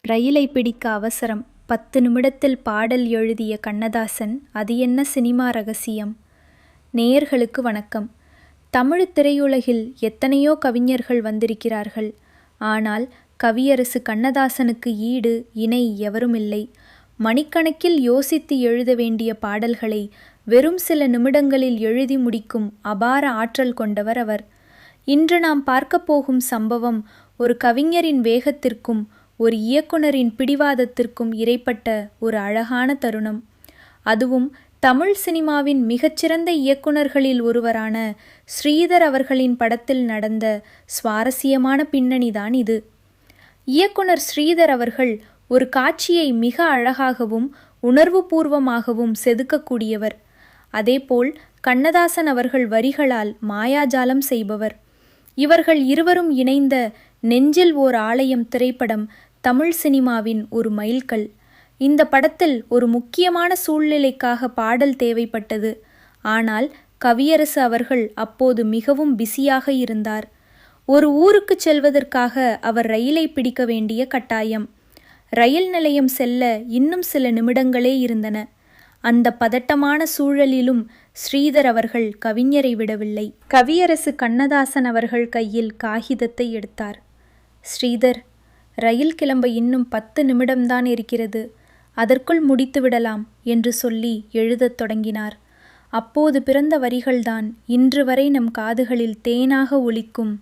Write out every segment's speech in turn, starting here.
ரயிலை பிடிக்க அவசரம் 10 நிமிடத்தில் பாடல் எழுதிய கண்ணதாசன். அது என்ன சினிமா ரகசியம்? நேயர்களுக்கு வணக்கம். தமிழ் திரையுலகில் எத்தனையோ கவிஞர்கள் வந்திருக்கிறார்கள். ஆனால் கவியரசு கண்ணதாசனுக்கு ஈடு இணை எவருமில்லை. மணிக்கணக்கில் யோசித்து எழுத வேண்டிய பாடல்களை வெறும் சில நிமிடங்களில் எழுதி முடிக்கும் அபார ஆற்றல் கொண்டவர் அவர். இன்று நாம் பார்க்கப் போகும் சம்பவம் ஒரு கவிஞரின் வேகத்திற்கும் ஒரு இயக்குனரின் பிடிவாதத்திற்கும் இடைப்பட்ட ஒரு அழகான தருணம். அதுவும் தமிழ் சினிமாவின் மிகச்சிறந்த இயக்குனர்களில் ஒருவரான ஸ்ரீதர் அவர்களின் படத்தில் நடந்த சுவாரஸ்யமான பின்னணிதான் இது. இயக்குனர் ஸ்ரீதர் அவர்கள் ஒரு காட்சியை மிக அழகாகவும் உணர்வுபூர்வமாகவும் செதுக்கக்கூடியவர். அதேபோல் கண்ணதாசன் அவர்கள் வரிகளால் மாயாஜாலம் செய்பவர். இவர்கள் இருவரும் இணைந்த நெஞ்சில் ஓர் ஆலயம் திரைப்படம் தமிழ் சினிமாவின் ஒரு மைல்கல். இந்த படத்தில் ஒரு முக்கியமான சூழ்நிலைக்காக பாடல் தேவைப்பட்டது. ஆனால் கவியரசு அவர்கள் அப்போது மிகவும் பிஸியாக இருந்தார். ஒரு ஊருக்கு செல்வதற்காக அவர் ரயிலை பிடிக்க வேண்டிய கட்டாயம். ரயில் நிலையம் செல்ல இன்னும் சில நிமிடங்களே இருந்தன. அந்த பதட்டமான சூழலிலும் ஸ்ரீதர் அவர்கள் கவிஞரை விடவில்லை. கவியரசு கண்ணதாசன் அவர்கள் கையில் காகிதத்தை எடுத்தார். ஸ்ரீதர், ரயில் கிளம்ப இன்னும் 10 நிமிடம்தான் இருக்கிறது. அதற்குள் முடித்து விடலாம் என்று சொல்லி எழுதத் தொடங்கினார். அப்போது பிறந்த வரிகள்தான் இன்று வரை நம் காதுகளில் தேனாக ஒலிக்கும்.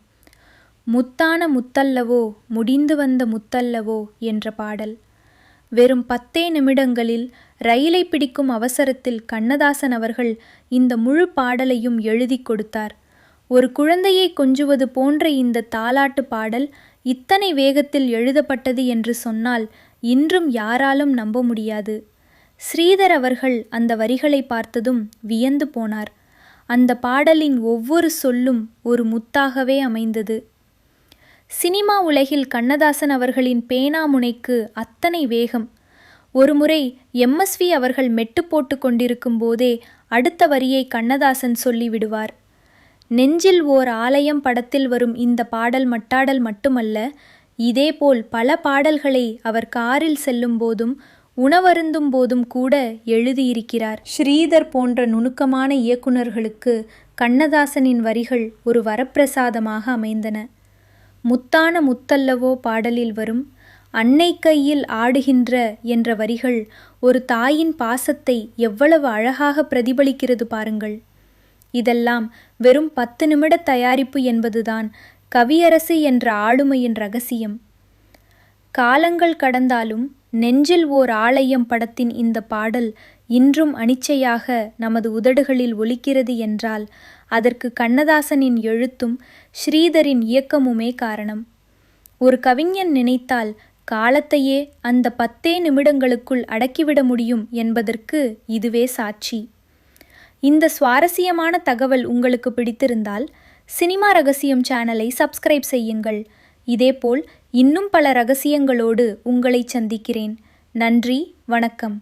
முத்தான முத்தல்லவோ முடிந்து வந்த முத்தல்லவோ என்ற பாடல். வெறும் 10 நிமிடங்களில் ரயிலை பிடிக்கும் அவசரத்தில் கண்ணதாசன் அவர்கள் இந்த முழு பாடலையும் எழுதி கொடுத்தார். ஒரு குழந்தையை கொஞ்சுவது போன்ற இந்த தாலாட்டு பாடல் இத்தனை வேகத்தில் எழுதப்பட்டது என்று சொன்னால் இன்றும் யாராலும் நம்ப முடியாது. ஸ்ரீதர் அவர்கள் அந்த வரிகளை பார்த்ததும் வியந்து போனார். அந்த பாடலின் ஒவ்வொரு சொல்லும் ஒரு முத்தாகவே அமைந்தது. சினிமா உலகில் கண்ணதாசன் அவர்களின் பேனா முனைக்கு அத்தனை வேகம். ஒருமுறை MSV அவர்கள் மெட்டு போட்டு கொண்டிருக்கும் போதே அடுத்த வரியை கண்ணதாசன் சொல்லிவிடுவார். நெஞ்சில் ஓர் ஆலயம் படத்தில் வரும் இந்த பாடல் மட்டாடல் மட்டுமல்ல, இதேபோல் பல பாடல்களை அவர் காரில் செல்லும் போதும் உணவருந்தும் போதும் கூட எழுதியிருக்கிறார். ஸ்ரீதர் போன்ற நுணுக்கமான இயக்குனர்களுக்கு கண்ணதாசனின் வரிகள் ஒரு வரப்பிரசாதமாக அமைந்தன. முத்தான முத்தல்லவோ பாடலில் வரும் அன்னை கையில் ஆடுகின்ற என்ற வரிகள் ஒரு தாயின் பாசத்தை எவ்வளவு அழகாக பிரதிபலிக்கிறது பாருங்கள். இதெல்லாம் வெறும் 10 நிமிட தயாரிப்பு என்பதுதான் கவியரசு என்ற ஆளுமையின் ரகசியம். காலங்கள் கடந்தாலும் நெஞ்சில் ஓர் ஆலயம் படத்தின் இந்த பாடல் இன்றும் அனிச்சையாக நமது உதடுகளில் ஒலிக்கிறது என்றால் அதற்கு கண்ணதாசனின் எழுத்தும் ஸ்ரீதரின் இயக்கமுமே காரணம். ஒரு கவிஞன் நினைத்தால் காலத்தையே அந்த 10 நிமிடங்களுக்குள் அடக்கிவிட முடியும் என்பதற்கு இதுவே சாட்சி. இந்த சுவாரஸ்யமான தகவல் உங்களுக்கு பிடித்திருந்தால் சினிமா ரகசியம் சேனலை சப்ஸ்கிரைப் செய்யுங்கள். இதேபோல் இன்னும் பல ரகசியங்களோடு உங்களை சந்திக்கிறேன். நன்றி, வணக்கம்.